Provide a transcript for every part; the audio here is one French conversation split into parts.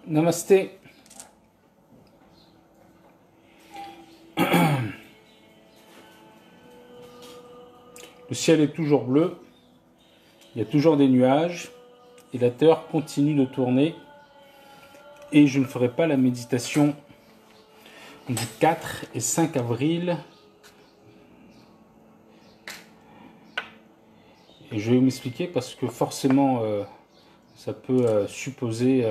Namasté. Le ciel est toujours bleu, il y a toujours des nuages, et la Terre continue de tourner, et je ne ferai pas la méditation du 4 et 5 avril. Et je vais m'expliquer parce que forcément, ça peut supposer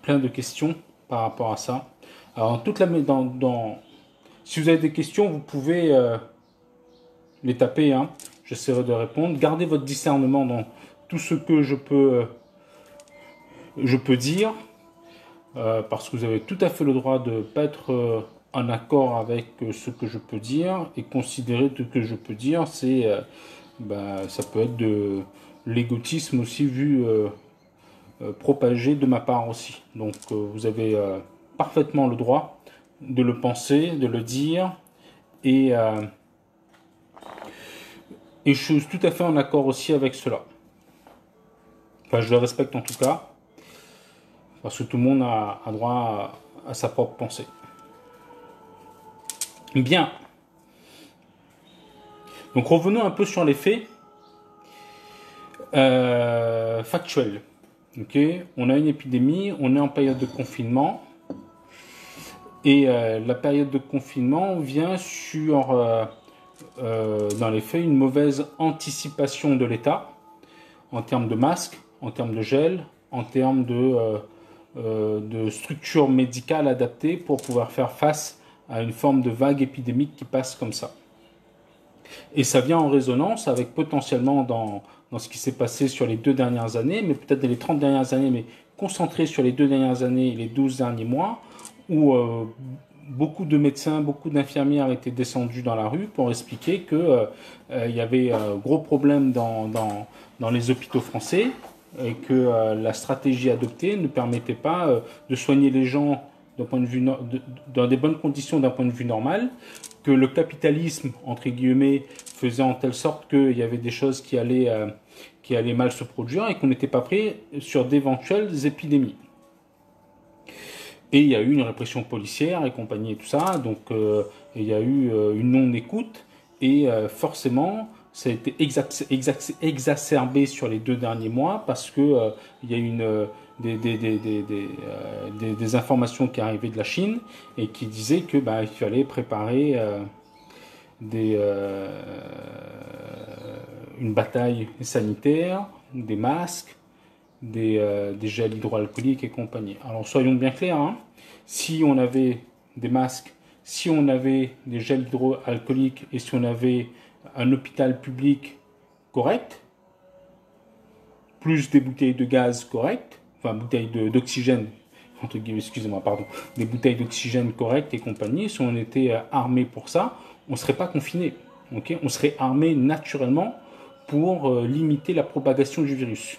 plein de questions par rapport à ça. Alors, si vous avez des questions, vous pouvez les taper. Hein. J'essaierai de répondre. Gardez votre discernement dans tout ce que je peux dire. Parce que vous avez tout à fait le droit de ne pas être en accord avec ce que je peux dire. Et considérer tout ce que je peux dire, c'est... ça peut être de l'égotisme aussi vu propagé de ma part aussi. Donc vous avez parfaitement le droit de le penser, de le dire, et je suis tout à fait en accord aussi avec cela. Enfin, je le respecte en tout cas, parce que tout le monde a droit à sa propre pensée. Bien. Donc revenons un peu sur les faits factuels. Okay. On a une épidémie, on est en période de confinement, et la période de confinement vient sur, dans les faits, une mauvaise anticipation de l'État en termes de masques, en termes de gel, en termes de structures médicales adaptées pour pouvoir faire face à une forme de vague épidémique qui passe comme ça. Et ça vient en résonance avec potentiellement dans ce qui s'est passé sur les 2 dernières années, mais peut-être dans les 30 dernières années, mais concentré sur les 2 dernières années et les 12 derniers mois, où beaucoup de médecins, beaucoup d'infirmières étaient descendus dans la rue pour expliquer que y avait gros problèmes dans les hôpitaux français et que la stratégie adoptée ne permettait pas de soigner les gens dans des bonnes conditions d'un point de vue normal, que le capitalisme, entre guillemets, faisait en telle sorte qu'il y avait des choses qui allaient mal se produire et qu'on n'était pas prêt sur d'éventuelles épidémies. Et il y a eu une répression policière et compagnie et tout ça, donc il y a eu une non-écoute, et forcément, ça a été exacerbé sur les 2 derniers mois parce que il y a eu des informations qui arrivaient de la Chine et qui disaient que il fallait préparer une bataille sanitaire, des masques, des gels hydroalcooliques et compagnie. Alors soyons bien clairs, hein, si on avait des masques, si on avait des gels hydroalcooliques et si on avait un hôpital public correct, plus des bouteilles de gaz correctes, enfin bouteilles d'oxygène, entre guillemets, excusez-moi, pardon, des bouteilles d'oxygène correctes et compagnie, si on était armé pour ça, on ne serait pas confiné. Okay, on serait armé naturellement pour limiter la propagation du virus.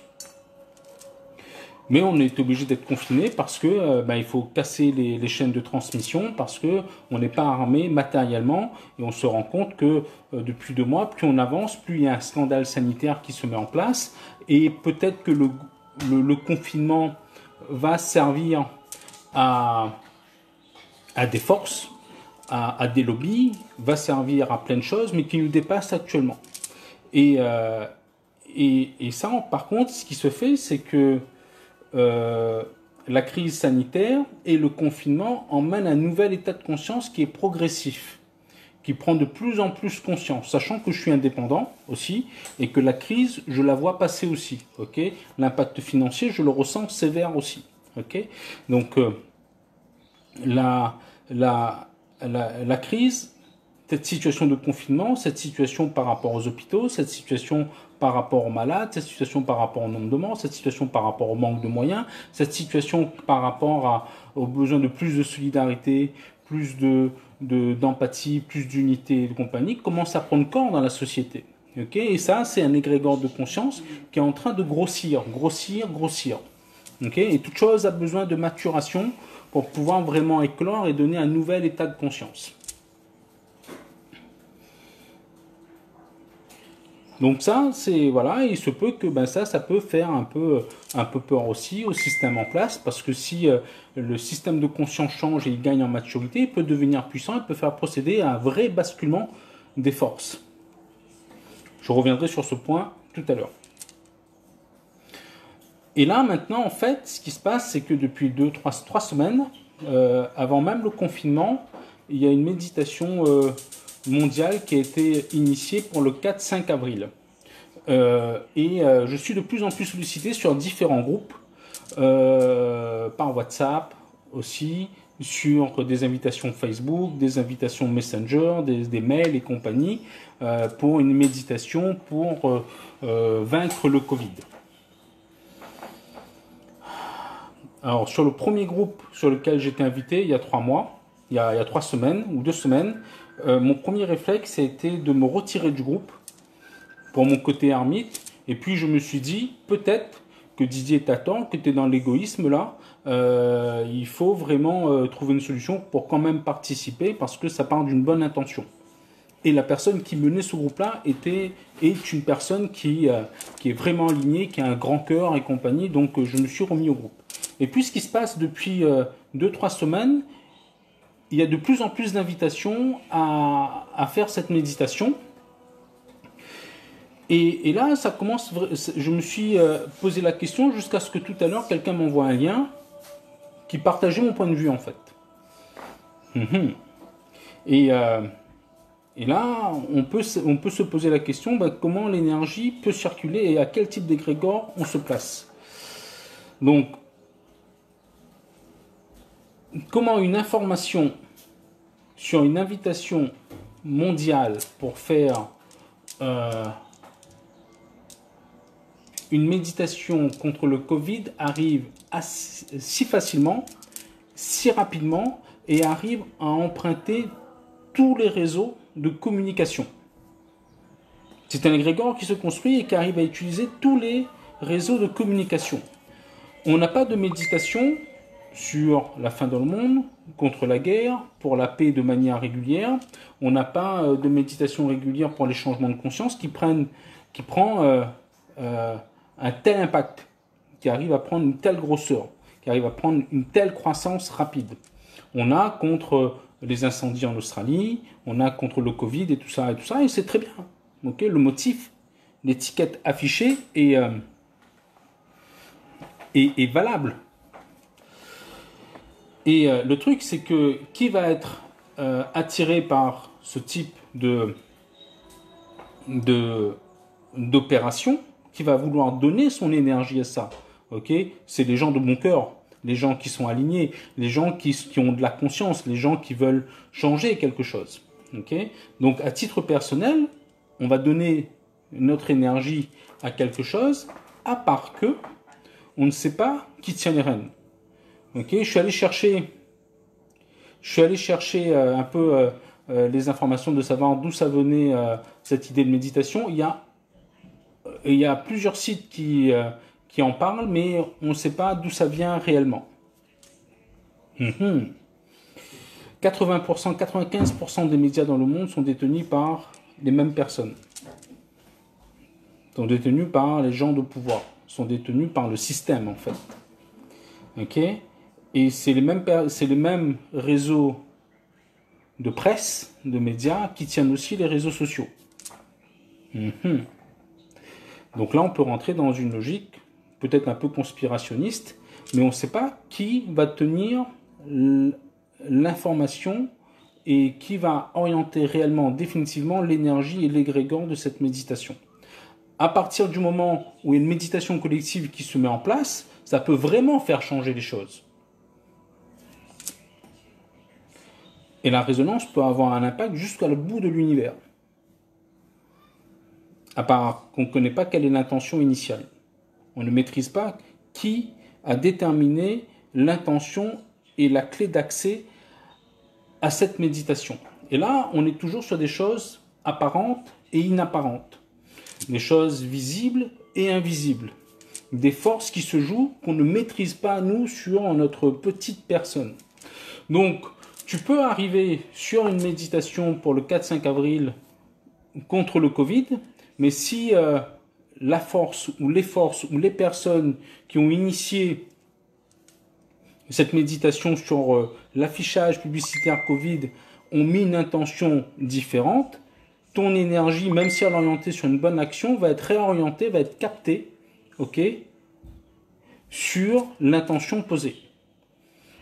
Mais on est obligé d'être confiné parce que il faut casser les chaînes de transmission, parce que on n'est pas armé matériellement, et on se rend compte que depuis 2 mois, plus on avance, plus il y a un scandale sanitaire qui se met en place, et peut-être que le confinement va servir à des forces, à des lobbies, va servir à plein de choses, mais qui nous dépassent actuellement. Et ça, par contre, ce qui se fait, c'est que la crise sanitaire et le confinement emmènent un nouvel état de conscience qui est progressif, qui prend de plus en plus conscience, sachant que je suis indépendant aussi et que la crise, je la vois passer aussi. Okay, l'impact financier, je le ressens sévère aussi. Okay, donc la crise, cette situation de confinement, cette situation par rapport aux hôpitaux, cette situation par rapport aux malades, cette situation par rapport au nombre de morts, cette situation par rapport au manque de moyens, cette situation par rapport au besoin de plus de solidarité, plus d'empathie, plus d'unité et de compagnie, commence à prendre corps dans la société. Okay, et ça, c'est un égrégore de conscience qui est en train de grossir. Okay, et toute chose a besoin de maturation pour pouvoir vraiment éclore et donner un nouvel état de conscience. Donc ça, c'est voilà, il se peut que ça peut faire un peu peur aussi au système en place, parce que si le système de conscience change et il gagne en maturité, il peut devenir puissant, il peut faire procéder à un vrai basculement des forces. Je reviendrai sur ce point tout à l'heure. Et là, maintenant, en fait, ce qui se passe, c'est que depuis 3 semaines, avant même le confinement, il y a une méditation mondiale qui a été initiée pour le 4-5 avril. Je suis de plus en plus sollicité sur différents groupes, par WhatsApp aussi, sur des invitations Facebook, des invitations Messenger, des mails et compagnie, pour une méditation pour vaincre le Covid. Alors, sur le premier groupe sur lequel j'étais invité il y a 3 mois, il y a 3 semaines ou 2 semaines, mon premier réflexe a été de me retirer du groupe pour mon côté ermite. Et puis, je me suis dit, peut-être que Didier t'attend, que tu es dans l'égoïsme là. Il faut vraiment trouver une solution pour quand même participer parce que ça part d'une bonne intention. Et la personne qui menait ce groupe-là est une personne qui est vraiment alignée, qui a un grand cœur et compagnie. Donc, je me suis remis au groupe. Et puis, ce qui se passe depuis 2-3 semaines, il y a de plus en plus d'invitations à faire cette méditation. Et là, ça commence. Je me suis posé la question jusqu'à ce que tout à l'heure, quelqu'un m'envoie un lien qui partageait mon point de vue, en fait. Et là, on peut se poser la question, comment l'énergie peut circuler et à quel type d'égrégore on se place. Donc, comment une information sur une invitation mondiale pour faire une méditation contre le Covid arrive si facilement, si rapidement et arrive à emprunter tous les réseaux de communication. C'est un égrégore qui se construit et qui arrive à utiliser tous les réseaux de communication. On n'a pas de méditation sur la fin dans le monde, contre la guerre, pour la paix de manière régulière. On n'a pas de méditation régulière pour les changements de conscience qui prend un tel impact, qui arrive à prendre une telle grosseur, qui arrive à prendre une telle croissance rapide. On a contre les incendies en Australie, on a contre le Covid et tout ça, et c'est très bien. Okay, le motif, l'étiquette affichée est valable. Et le truc, c'est que qui va être attiré par ce type d'opération, qui va vouloir donner son énergie à ça, c'est les gens de bon cœur, les gens qui sont alignés, les gens qui ont de la conscience, les gens qui veulent changer quelque chose. Donc, à titre personnel, on va donner notre énergie à quelque chose, à part que on ne sait pas qui tient les rênes. Je suis allé chercher un peu les informations de savoir d'où ça venait cette idée de méditation. Il y a plusieurs sites qui en parlent, mais on ne sait pas d'où ça vient réellement. 80%, 95% des médias dans le monde sont détenus par les mêmes personnes. Sont détenus par les gens de pouvoir. Sont détenus par le système, en fait. Et c'est les mêmes réseaux de presse, de médias, qui tiennent aussi les réseaux sociaux. Donc là, on peut rentrer dans une logique peut-être un peu conspirationniste, mais on ne sait pas qui va tenir l'information et qui va orienter réellement, définitivement, l'énergie et l'égrégore de cette méditation. À partir du moment où il y a une méditation collective qui se met en place, ça peut vraiment faire changer les choses. Et la résonance peut avoir un impact jusqu'à le bout de l'univers. À part qu'on ne connaît pas quelle est l'intention initiale. On ne maîtrise pas qui a déterminé l'intention et la clé d'accès à cette méditation. Et là, on est toujours sur des choses apparentes et inapparentes. Des choses visibles et invisibles. Des forces qui se jouent qu'on ne maîtrise pas, nous, sur notre petite personne. Donc, tu peux arriver sur une méditation pour le 4-5 avril contre le Covid, Mais si la force ou les forces ou les personnes qui ont initié cette méditation sur l'affichage publicitaire Covid ont mis une intention différente, ton énergie, même si elle est orientée sur une bonne action, va être réorientée, va être captée, ok, sur l'intention posée.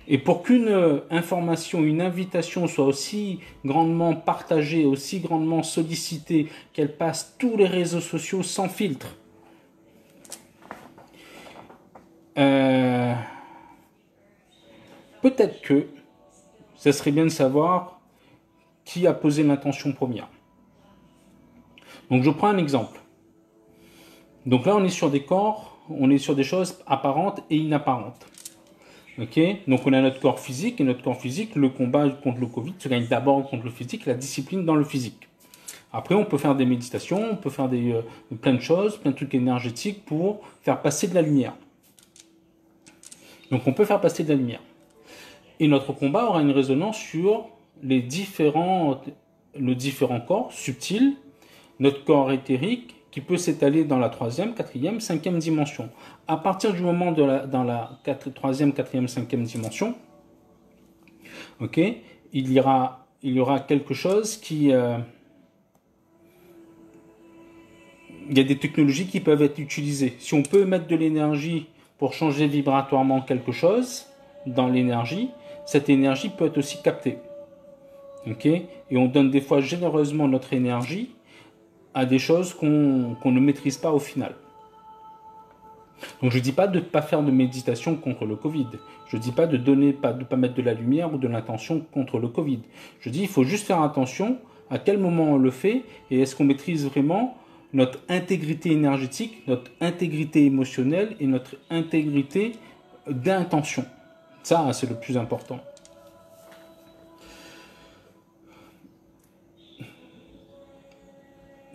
Et pour qu'une information, une invitation soit aussi grandement partagée, aussi grandement sollicitée, qu'elle passe tous les réseaux sociaux sans filtre, peut-être que ça serait bien de savoir qui a posé l'intention première. Donc je prends un exemple. Donc là on est sur des corps, on est sur des choses apparentes et inapparentes. Ok, donc on a notre corps physique, et notre corps physique, le combat contre le Covid se gagne d'abord contre le physique, la discipline dans le physique. Après on peut faire des méditations, on peut faire plein de choses, plein de trucs énergétiques pour faire passer de la lumière. Donc on peut faire passer de la lumière. Et notre combat aura une résonance sur le différent corps subtil, notre corps éthérique, qui peut s'étaler dans la 3e, 4e, 5e dimension. À partir du moment dans la 3e, 4e, 5e dimension, ok, il y aura quelque chose qui... il y a des technologies qui peuvent être utilisées. Si on peut mettre de l'énergie pour changer vibratoirement quelque chose dans l'énergie, cette énergie peut être aussi captée. Ok, et on donne des fois généreusement notre énergie à des choses qu'on ne maîtrise pas au final. Donc je ne dis pas de ne pas faire de méditation contre le Covid. Je ne dis pas de pas mettre de la lumière ou de l'intention contre le Covid. Je dis il faut juste faire attention à quel moment on le fait et est-ce qu'on maîtrise vraiment notre intégrité énergétique, notre intégrité émotionnelle et notre intégrité d'intention. Ça, c'est le plus important.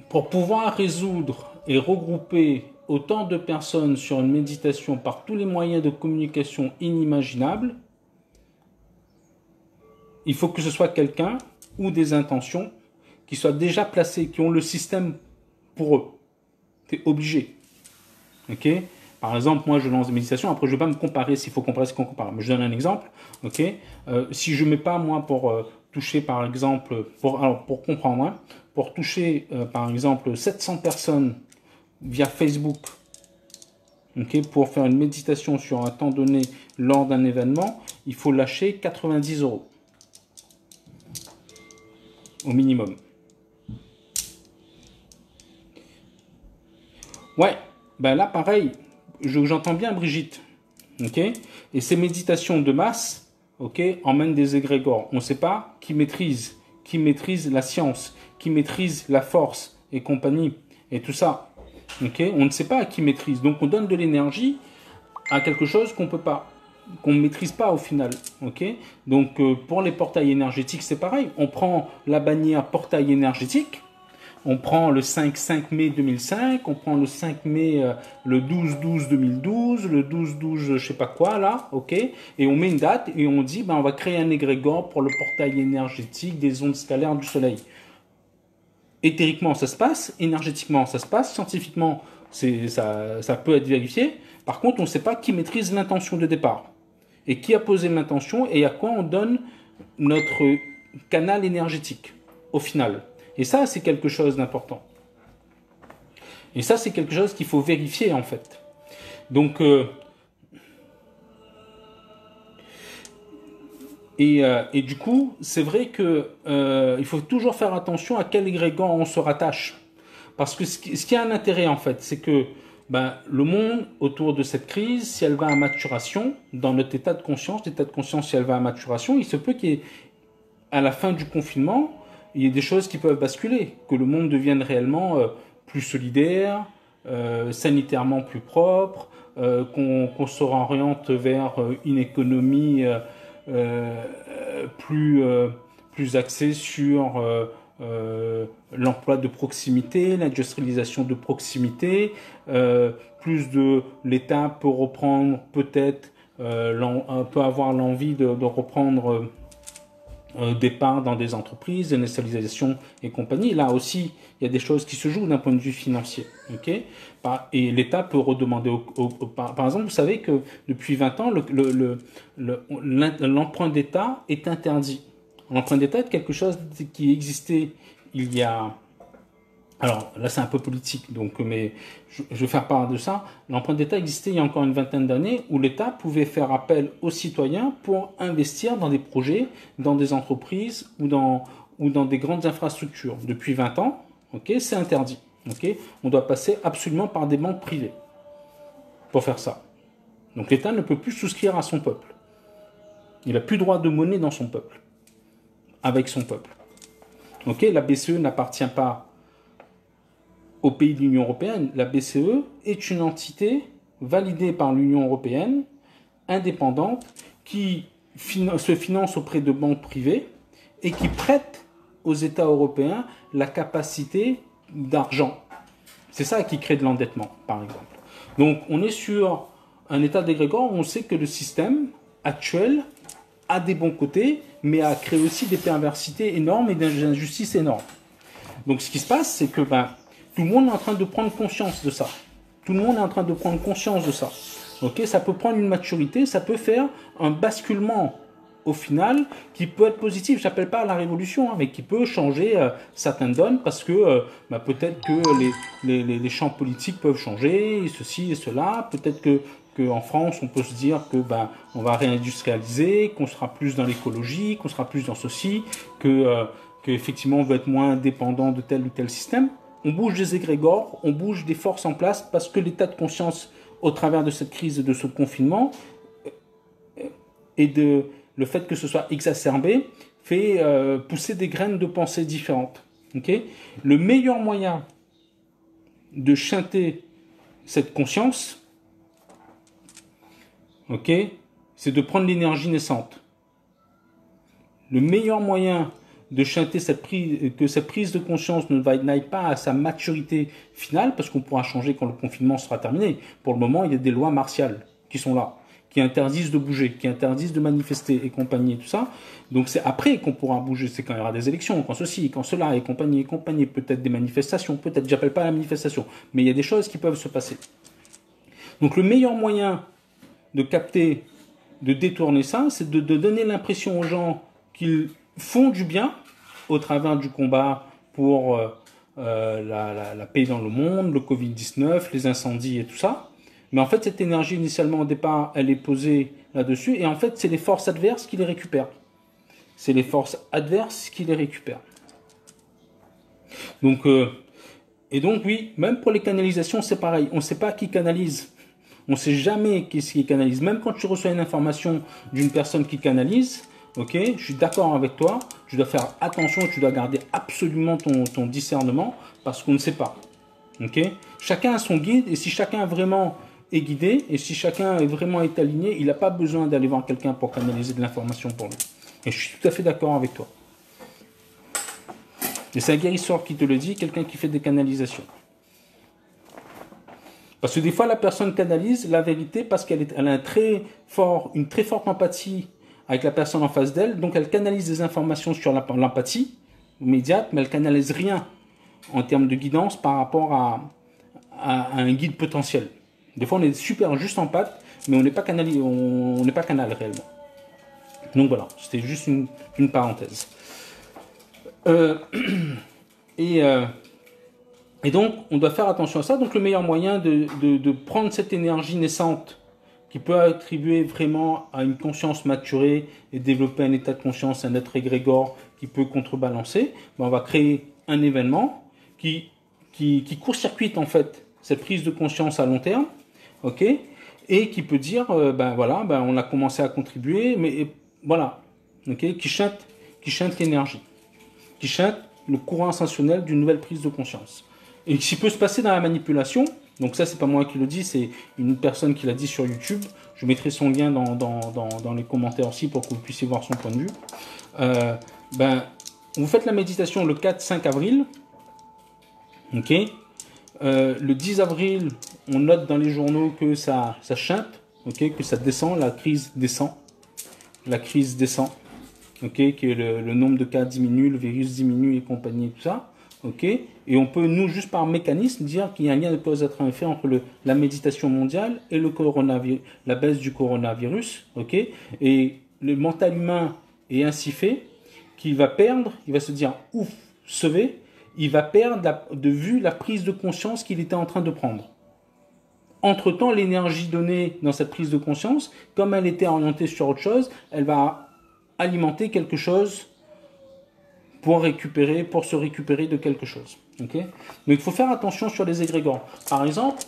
Pour pouvoir résoudre et regrouper autant de personnes sur une méditation par tous les moyens de communication inimaginables, il faut que ce soit quelqu'un ou des intentions qui soient déjà placées, qui ont le système pour eux. C'est obligé. Ok ? Par exemple, moi je lance des méditations, après je ne vais pas me comparer s'il faut comparer ce qu'on compare. Mais je donne un exemple. Ok ? Si je ne mets pas moi pour toucher par exemple, pour comprendre, hein, pour toucher par exemple 700 personnes via Facebook, okay, pour faire une méditation sur un temps donné lors d'un événement, il faut lâcher 90 € au minimum. Ouais, ben là pareil, j'entends bien Brigitte, ok, et ces méditations de masse, ok, emmènent des égrégores. On ne sait pas qui maîtrise la science, qui maîtrise la force et compagnie, et tout ça, ok, on ne sait pas qui maîtrise. Donc on donne de l'énergie à quelque chose qu'on peut pas, qu'on ne maîtrise pas au final, ok. Donc pour les portails énergétiques, c'est pareil. On prend la bannière portail énergétique. On prend le 5 mai 2005, on prend le 5 mai, le 12-12-2012, le 12-12 je sais pas quoi là, ok, et on met une date et on dit ben on va créer un égrégore pour le portail énergétique des ondes scalaires du soleil. Éthériquement ça se passe, énergétiquement ça se passe, scientifiquement ça peut être vérifié. Par contre on ne sait pas qui maîtrise l'intention de départ et qui a posé l'intention et à quoi on donne notre canal énergétique au final. Et ça, c'est quelque chose d'important. Et ça, c'est quelque chose qu'il faut vérifier, en fait. Donc, et du coup, c'est vrai que il faut toujours faire attention à quel égrégore on se rattache. Parce que ce qui a un intérêt, en fait, c'est que le monde, autour de cette crise, si elle va à maturation, dans notre état de conscience, si elle va à maturation, il se peut qu'à la fin du confinement, il y a des choses qui peuvent basculer, que le monde devienne réellement plus solidaire, sanitairement plus propre, qu'on se réoriente vers une économie plus axée sur l'emploi de proximité, l'industrialisation de proximité, plus de l'État peut reprendre peut-être, peut avoir l'envie de reprendre départ dans des entreprises, dénationalisation et compagnie. Là aussi, il y a des choses qui se jouent d'un point de vue financier. Okay, et l'État peut redemander par exemple, vous savez que depuis 20 ans, l'emprunt d'État est interdit. L'emprunt d'État est quelque chose qui existait il y a... Alors là, c'est un peu politique, donc, mais je vais faire part de ça. L'emprunt d'État existait il y a encore une vingtaine d'années où l'État pouvait faire appel aux citoyens pour investir dans des projets, dans des entreprises ou dans des grandes infrastructures. Depuis 20 ans, okay, c'est interdit. Okay, on doit passer absolument par des banques privées pour faire ça. Donc l'État ne peut plus souscrire à son peuple. Il n'a plus droit de monnaie dans son peuple, avec son peuple. Okay, la BCE n'appartient pas au pays de l'Union européenne. La BCE est une entité validée par l'Union européenne, indépendante, qui se finance auprès de banques privées et qui prête aux États européens la capacité d'argent. C'est ça qui crée de l'endettement, par exemple. Donc, on est sur un état d'égrégore où on sait que le système actuel a des bons côtés, mais a créé aussi des perversités énormes et des injustices énormes. Donc, ce qui se passe, c'est que tout le monde est en train de prendre conscience de ça. Tout le monde est en train de prendre conscience de ça. Okay, ça peut prendre une maturité, ça peut faire un basculement au final qui peut être positif. Je n'appelle pas la révolution, hein, mais qui peut changer certaines donnes parce que peut-être que les champs politiques peuvent changer, et ceci et cela. Peut-être que en France, on peut se dire que on va réindustrialiser, qu'on sera plus dans l'écologie, qu'on sera plus dans ceci, que effectivement on va être moins dépendant de tel ou tel système. On bouge des égrégores, on bouge des forces en place parce que l'état de conscience au travers de cette crise et de ce confinement et de le fait que ce soit exacerbé fait pousser des graines de pensée différentes. Okay, le meilleur moyen de chanter cette conscience, c'est de prendre l'énergie naissante. Le meilleur moyen de chanter que cette prise de conscience n'aille pas à sa maturité finale, parce qu'on pourra changer quand le confinement sera terminé. Pour le moment, il y a des lois martiales qui sont là, qui interdisent de bouger, qui interdisent de manifester et compagnie et tout ça. Donc c'est après qu'on pourra bouger, c'est quand il y aura des élections, quand ceci, quand cela et compagnie, peut-être des manifestations, peut-être, j'appelle pas la manifestation, mais il y a des choses qui peuvent se passer. Donc le meilleur moyen de capter, de détourner ça, c'est de donner l'impression aux gens qu'ils font du bien au travers du combat pour la paix dans le monde, le Covid-19, les incendies et tout ça. Mais en fait, cette énergie, initialement, au départ, elle est posée là-dessus. Et en fait, c'est les forces adverses qui les récupèrent. C'est les forces adverses qui les récupèrent. Donc, et donc, oui, même pour les canalisations, c'est pareil. On ne sait pas qui canalise. On ne sait jamais qui canalise. Même quand tu reçois une information d'une personne qui canalise, je suis d'accord avec toi, tu dois faire attention, tu dois garder absolument ton discernement parce qu'on ne sait pas. Chacun a son guide et si chacun vraiment est guidé et si chacun est vraiment aligné, il n'a pas besoin d'aller voir quelqu'un pour canaliser de l'information pour lui. Et je suis tout à fait d'accord avec toi. Et c'est un guérisseur qui te le dit, quelqu'un qui fait des canalisations. Parce que des fois, la personne canalise la vérité parce qu'elle a une très forte empathie avec la personne en face d'elle, donc elle canalise des informations sur l'empathie immédiate, mais elle canalise rien en termes de guidance par rapport à un guide potentiel. Des fois, on est super juste empathe, mais on n'est pas canal réellement. Donc voilà, c'était juste une parenthèse. Et donc, on doit faire attention à ça. Donc, le meilleur moyen de prendre cette énergie naissante qui peut attribuer vraiment à une conscience maturée et développer un état de conscience, un être égrégore qui peut contrebalancer, on va créer un événement qui court-circuite en fait cette prise de conscience à long terme, et qui peut dire, on a commencé à contribuer, mais voilà, qui chante l'énergie, qui chante le courant ascensionnel d'une nouvelle prise de conscience. Et ce qui peut se passer dans la manipulation, donc ça c'est pas moi qui le dis, c'est une personne qui l'a dit sur YouTube, je mettrai son lien dans les commentaires aussi pour que vous puissiez voir son point de vue. Vous faites la méditation le 4-5 avril, le 10 avril, on note dans les journaux que ça chante, que ça descend, la crise descend, ok, que le nombre de cas diminue, le virus diminue et compagnie et tout ça, ok, et on peut, nous, juste par mécanisme, dire qu'il y a un lien de cause à effet entre la méditation mondiale et le coronavirus, la baisse du coronavirus, ok, et le mental humain est ainsi fait qu'il va perdre, il va se dire, ouf, sauvé, il va perdre de vue la prise de conscience qu'il était en train de prendre. Entre-temps, l'énergie donnée dans cette prise de conscience, comme elle était orientée sur autre chose, elle va alimenter quelque chose pour se récupérer de quelque chose. Okay. Donc il faut faire attention sur les égrégores. Par exemple,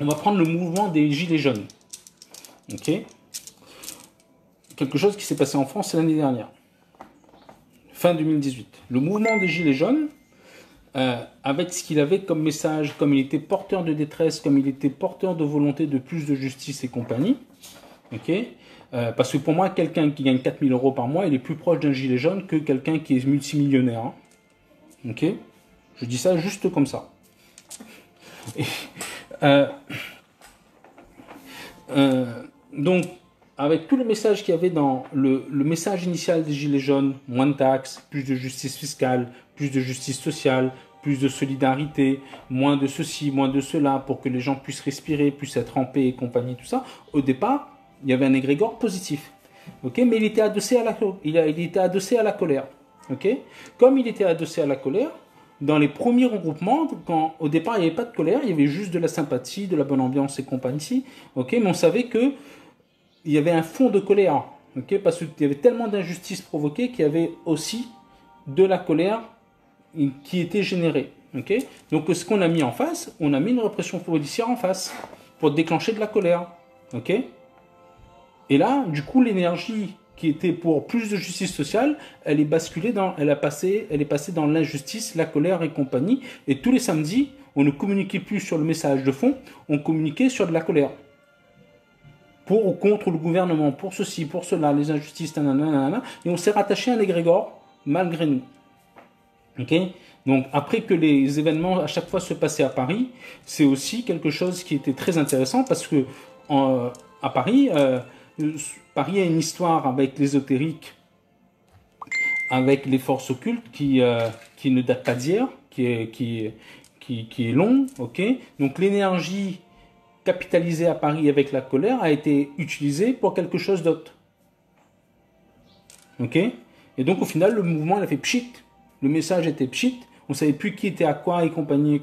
on va prendre le mouvement des Gilets jaunes. Okay. Quelque chose qui s'est passé en France l'année dernière, fin 2018. Le mouvement des Gilets jaunes, avec ce qu'il avait comme message, comme il était porteur de détresse, comme il était porteur de volonté de plus de justice et compagnie, okay, parce que pour moi, quelqu'un qui gagne 4 000 € par mois, il est plus proche d'un gilet jaune que quelqu'un qui est multimillionnaire. Hein. Ok, je dis ça juste comme ça. Et, donc, avec tout le message qu'il y avait dans le message initial des gilets jaunes, moins de taxes, plus de justice fiscale, plus de justice sociale, plus de solidarité, moins de ceci, moins de cela, pour que les gens puissent respirer, puissent être en paix et compagnie, tout ça, au départ, il y avait un égrégore positif. Okay, mais il était adossé à la colère. Okay. Comme il était adossé à la colère, dans les premiers regroupements, quand au départ il n'y avait pas de colère, il y avait juste de la sympathie, de la bonne ambiance et compagnie, okay, mais on savait qu'il y avait un fond de colère, okay, parce qu'il y avait tellement d'injustices provoquées qu'il y avait aussi de la colère qui était générée. Okay. Donc ce qu'on a mis en face, on a mis une répression policière en face pour déclencher de la colère. Okay. Et là, du coup, l'énergie qui était pour plus de justice sociale, elle est passée dans l'injustice, la colère et compagnie. Et tous les samedis, on ne communiquait plus sur le message de fond, on communiquait sur de la colère. Pour ou contre le gouvernement, pour ceci, pour cela, les injustices, nanana, et on s'est rattaché à un égrégore, malgré nous. Okay. Donc, après que les événements à chaque fois se passaient à Paris, c'est aussi quelque chose qui était très intéressant parce que à Paris, Paris a une histoire avec l'ésotérique, avec les forces occultes qui ne date pas d'hier, qui est long, ok. Donc l'énergie capitalisée à Paris avec la colère a été utilisée pour quelque chose d'autre, ok. Et donc au final le mouvement il a fait pchit, le message était pchit, on savait plus qui était à quoi et compagnie.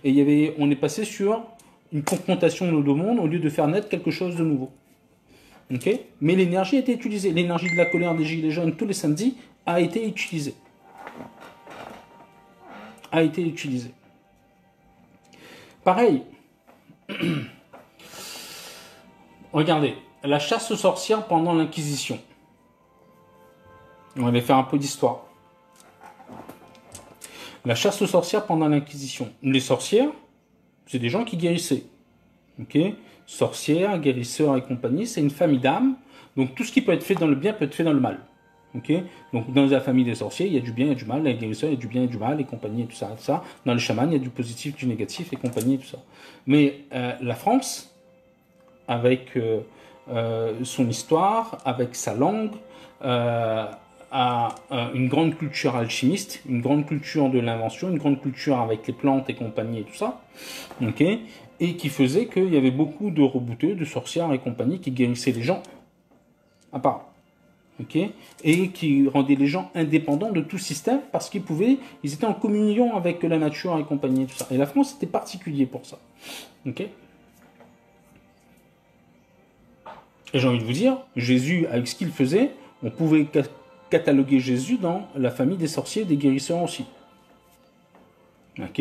Et on est passé sur une confrontation de nos deux mondes au lieu de faire naître quelque chose de nouveau. Okay. Mais l'énergie a été utilisée. L'énergie de la colère des gilets jaunes tous les samedis a été utilisée. Pareil. Regardez, la chasse aux sorcières pendant l'Inquisition. On va faire un peu d'histoire. La chasse aux sorcières pendant l'Inquisition. Les sorcières, c'est des gens qui guérissaient. Ok. Sorcières, guérisseurs et compagnie, c'est une famille d'âmes. Donc tout ce qui peut être fait dans le bien peut être fait dans le mal. Okay. Donc dans la famille des sorciers, il y a du bien et du mal. Dans les guérisseurs, il y a du bien et du mal et compagnie et tout ça, tout ça. Dans les chamans, il y a du positif, du négatif et compagnie et tout ça. Mais la France, avec son histoire, avec sa langue, a une grande culture alchimiste, une grande culture de l'invention, une grande culture avec les plantes et compagnie et tout ça. Ok. Et qui faisait qu'il y avait beaucoup de rebouteux, de sorcières et compagnie qui guérissaient les gens à part. Okay, et qui rendaient les gens indépendants de tout système parce ils étaient en communion avec la nature et compagnie et tout ça. Et la France était particulier pour ça. Okay. Et j'ai envie de vous dire, Jésus, avec ce qu'il faisait, on pouvait cataloguer Jésus dans la famille des sorciers et des guérisseurs aussi. Ok.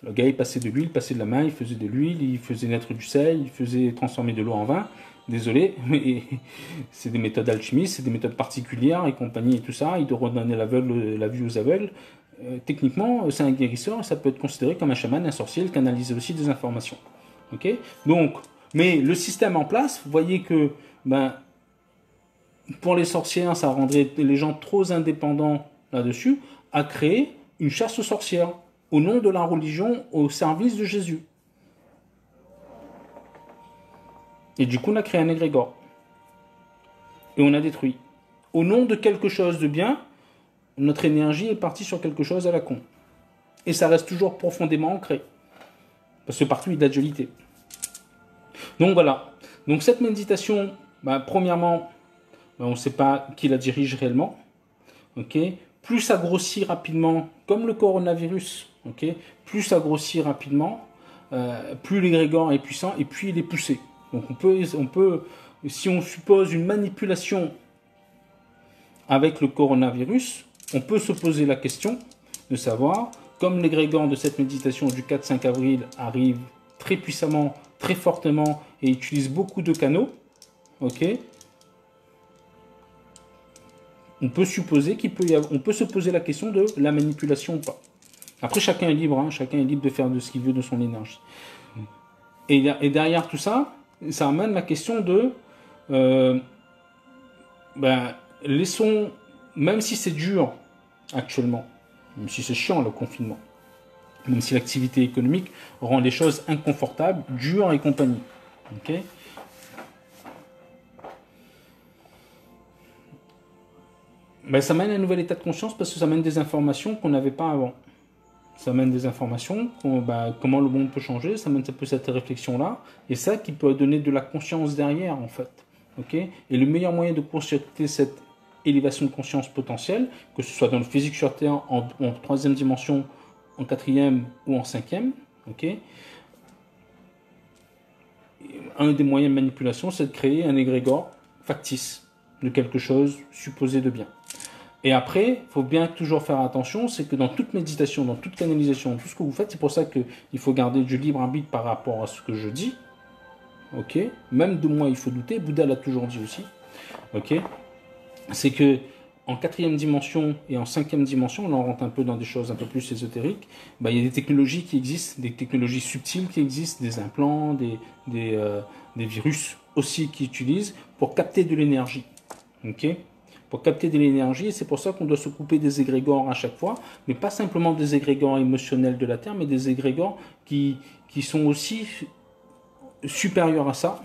Le gars, il passait de l'huile, il passait de la main, il faisait de l'huile, il faisait naître du sel, il faisait transformer de l'eau en vin. Désolé, mais c'est des méthodes alchimistes, c'est des méthodes particulières et compagnie et tout ça. Il doit redonner la vue aux aveugles. Techniquement, c'est un guérisseur et ça peut être considéré comme un chaman, un sorcier, il canalise aussi des informations. Ok. Donc, mais le système en place, vous voyez que pour les sorcières, ça rendrait les gens trop indépendants là-dessus, a créé une chasse aux sorcières au nom de la religion au service de Jésus. Et du coup, on a créé un égrégore. Et on a détruit. au nom de quelque chose de bien, notre énergie est partie sur quelque chose à la con. Et ça reste toujours profondément ancré. Parce que partout, il y a de la dualité. Donc voilà. Donc cette méditation, premièrement, on ne sait pas qui la dirige réellement. Okay. Plus ça grossit rapidement, comme le coronavirus, okay, plus ça grossit rapidement, plus l'égrégore est puissant et puis il est poussé. Donc on peut, si on suppose une manipulation avec le coronavirus, on peut se poser la question de savoir, comme l'égrégore de cette méditation du 4-5 avril arrive très puissamment, très fortement et utilise beaucoup de canaux, ok, on peut supposer on peut se poser la question de la manipulation ou pas. Après, chacun est libre, hein, chacun est libre de faire de ce qu'il veut de son énergie. Et derrière tout ça, ça amène la question de laissons, même si c'est dur actuellement, même si c'est chiant le confinement, même si l'activité économique rend les choses inconfortables, dures et compagnie. Okay, ça mène à un nouvel état de conscience parce que ça mène des informations qu'on n'avait pas avant. Ça mène des informations, comment le monde peut changer, ça mène un peu cette réflexion-là, et ça qui peut donner de la conscience derrière, en fait. Okay, et le meilleur moyen de constater cette élévation de conscience potentielle, que ce soit dans le physique sur Terre, en troisième dimension, en quatrième ou en cinquième, okay, un des moyens de manipulation, c'est de créer un égrégore factice de quelque chose supposé de bien. Et après, il faut bien toujours faire attention, c'est que dans toute méditation, dans toute canalisation, tout ce que vous faites, c'est pour ça qu'il faut garder du libre arbitre par rapport à ce que je dis. Ok, même de moi, il faut douter. Bouddha l'a toujours dit aussi. Ok, c'est que en quatrième dimension et en cinquième dimension, on en rentre un peu dans des choses un peu plus ésotériques. Il y a des technologies qui existent, des technologies subtiles qui existent, des implants, des virus aussi qui utilisent pour capter de l'énergie. Ok, pour capter de l'énergie, et c'est pour ça qu'on doit s'occuper des égrégores à chaque fois, mais pas simplement des égrégores émotionnels de la Terre, mais des égrégores qui sont aussi supérieurs à ça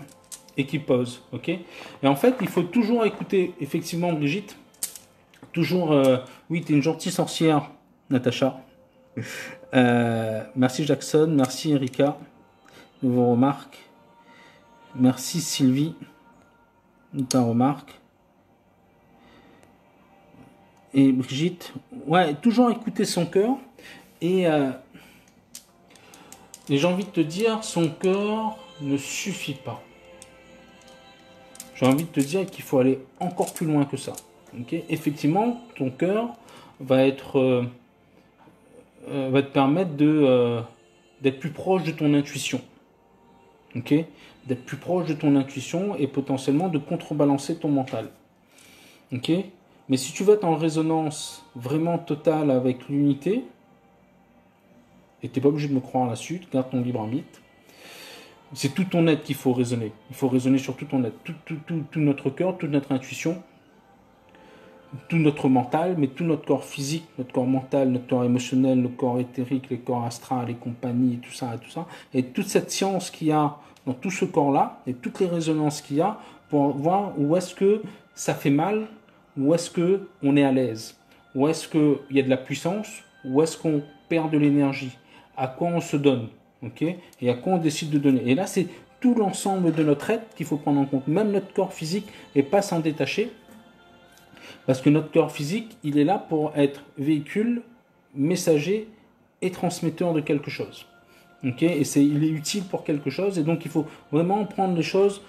et qui posent. Okay, et en fait, il faut toujours écouter, effectivement, Brigitte, toujours, oui, tu es une gentille sorcière, Natacha. Merci Jackson, merci Erika de vos remarques. Merci Sylvie de ta remarque. Et Brigitte, ouais, toujours écouter son cœur. Et j'ai envie de te dire, son cœur ne suffit pas. J'ai envie de te dire qu'il faut aller encore plus loin que ça. Okay, effectivement, ton cœur va te permettre d'être plus proche de ton intuition. Okay, d'être plus proche de ton intuition et potentiellement de contrebalancer ton mental. Okay, mais si tu veux être en résonance vraiment totale avec l'unité, et tu n'es pas obligé de me croire là-dessus, garde ton libre arbitre, c'est tout ton être qu'il faut raisonner. Il faut raisonner sur tout ton être, tout notre cœur, toute notre intuition, tout notre mental, mais tout notre corps physique, notre corps mental, notre corps émotionnel, notre corps éthérique, les corps astrales, les compagnies, tout ça, et toute cette science qu'il y a dans tout ce corps-là, et toutes les résonances qu'il y a, pour voir où est-ce que ça fait mal, où est-ce qu'on est à l'aise, où est-ce qu'il y a de la puissance, où est-ce qu'on perd de l'énergie, à quoi on se donne, okay, et à quoi on décide de donner. Et là, c'est tout l'ensemble de notre être qu'il faut prendre en compte, même notre corps physique, et pas s'en détacher, parce que notre corps physique, il est là pour être véhicule, messager et transmetteur de quelque chose. Okay, et il est utile pour quelque chose, et donc il faut vraiment prendre les choses,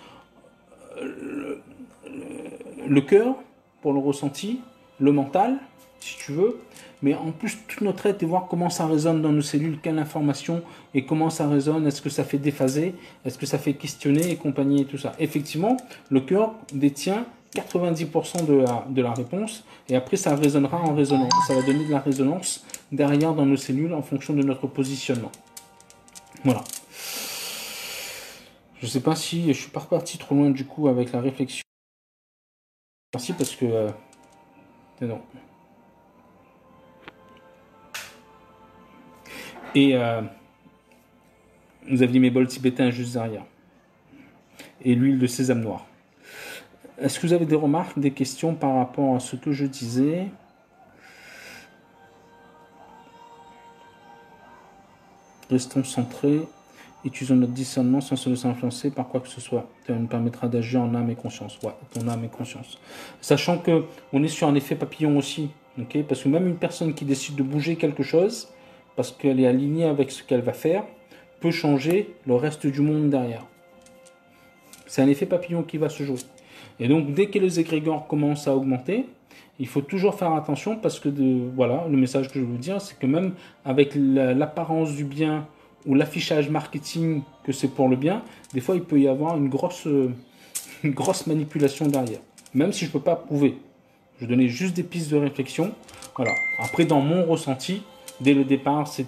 le cœur pour le ressenti, le mental, si tu veux, mais en plus tout notre être et voir comment ça résonne dans nos cellules, quelle information et comment ça résonne, est-ce que ça fait déphaser, est-ce que ça fait questionner et compagnie et tout ça. Effectivement, le cœur détient 90% de la réponse, et après ça résonnera en résonance, ça va donner de la résonance derrière dans nos cellules en fonction de notre positionnement. Voilà. Je ne sais pas si je suis pas reparti trop loin du coup avec la réflexion. Merci parce que non. Et vous aviez mes bols tibétains juste derrière. Et l'huile de sésame noir. Est-ce que vous avez des remarques, des questions par rapport à ce que je disais? Restons centrés. Utilisons notre discernement sans se laisser influencer par quoi que ce soit. Ça nous permettra d'agir en âme et conscience. Ouais, en âme et conscience. Sachant que on est sur un effet papillon aussi. Okay, parce que même une personne qui décide de bouger quelque chose, parce qu'elle est alignée avec ce qu'elle va faire, peut changer le reste du monde derrière. C'est un effet papillon qui va se jouer. Et donc, dès que les égrégores commencent à augmenter, il faut toujours faire attention parce que, voilà, le message que je veux dire, c'est que même avec l'apparence du bien ou l'affichage marketing que c'est pour le bien, des fois, il peut y avoir une grosse manipulation derrière. Même si je ne peux pas prouver. Je donnais juste des pistes de réflexion. Voilà. Après, dans mon ressenti, dès le départ, ça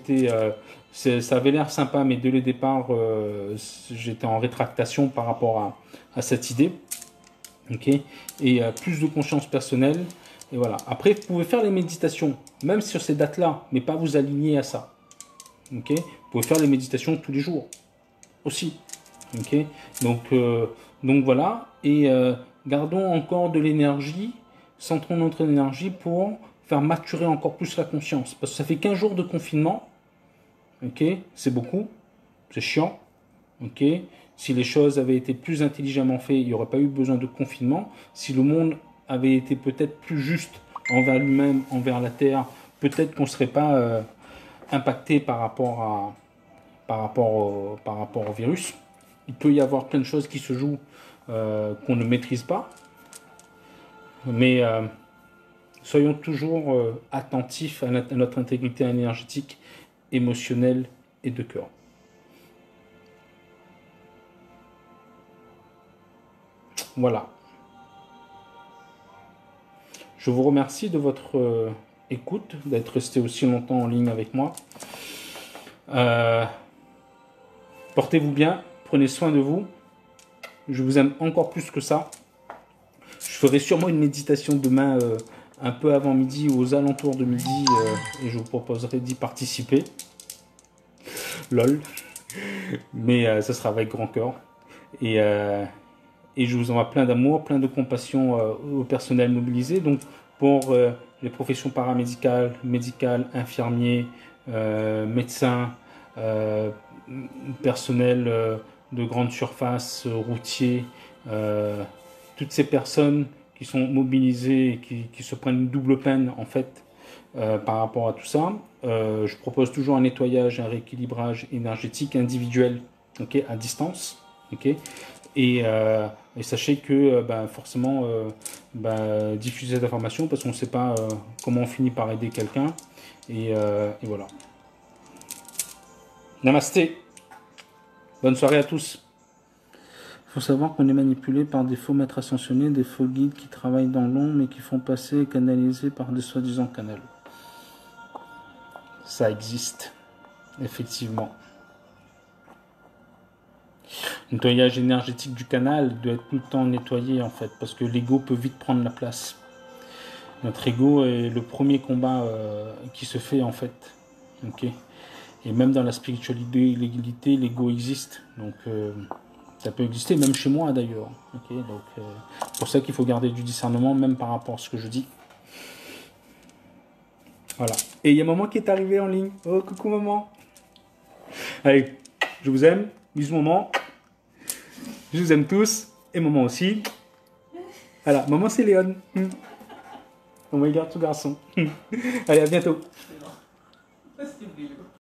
avait l'air sympa, mais dès le départ, j'étais en rétractation par rapport à cette idée. Okay, et plus de conscience personnelle. Et voilà. Après, vous pouvez faire les méditations, même sur ces dates-là, mais pas vous aligner à ça. Okay, vous pouvez faire les méditations tous les jours aussi. Okay, donc voilà. Et gardons encore de l'énergie, centrons notre énergie pour faire maturer encore plus la conscience. Parce que ça fait 15 jours de confinement. Okay, c'est beaucoup. C'est chiant. Okay. Si les choses avaient été plus intelligemment faites, il n'y aurait pas eu besoin de confinement. Si le monde avait été peut-être plus juste envers lui-même, envers la Terre, peut-être qu'on ne serait pas impacté par rapport au virus. Il peut y avoir plein de choses qui se jouent qu'on ne maîtrise pas. Mais soyons toujours attentifs à notre intégrité énergétique, émotionnelle et de cœur. Voilà. Je vous remercie de votre écoute, d'être resté aussi longtemps en ligne avec moi. Portez-vous bien, prenez soin de vous. Je vous aime encore plus que ça. Je ferai sûrement une méditation demain, un peu avant midi ou aux alentours de midi, et je vous proposerai d'y participer. Lol. Mais ça sera avec grand cœur. Et je vous envoie plein d'amour, plein de compassion au personnel mobilisé. Donc pour les professions paramédicales, médicales, infirmiers, médecins, personnel de grande surface, routiers, toutes ces personnes qui sont mobilisées et qui se prennent une double peine en fait par rapport à tout ça. Je propose toujours un nettoyage, un rééquilibrage énergétique individuel, okay, à distance. Okay, et sachez que forcément diffuser cette information parce qu'on ne sait pas comment on finit par aider quelqu'un. Et voilà. Namasté. Bonne soirée à tous. Il faut savoir qu'on est manipulé par des faux maîtres ascensionnés, des faux guides qui travaillent dans l'ombre et qui font passer et canaliser par des soi-disant canaux. Ça existe, effectivement. Le nettoyage énergétique du canal doit être tout le temps nettoyé en fait, parce que l'ego peut vite prendre la place. Notre ego est le premier combat qui se fait en fait. Okay. Et même dans la spiritualité, l'égalité, l'ego existe. Donc ça peut exister, même chez moi d'ailleurs. Okay. Donc c'est pour ça qu'il faut garder du discernement, même par rapport à ce que je dis. Voilà. Et il y a maman qui est arrivée en ligne. Oh, coucou maman. Allez, je vous aime. Bisous maman. Je vous aime tous. Et maman aussi. Voilà, maman c'est Léon. On va garder tout garçon. Allez, à bientôt.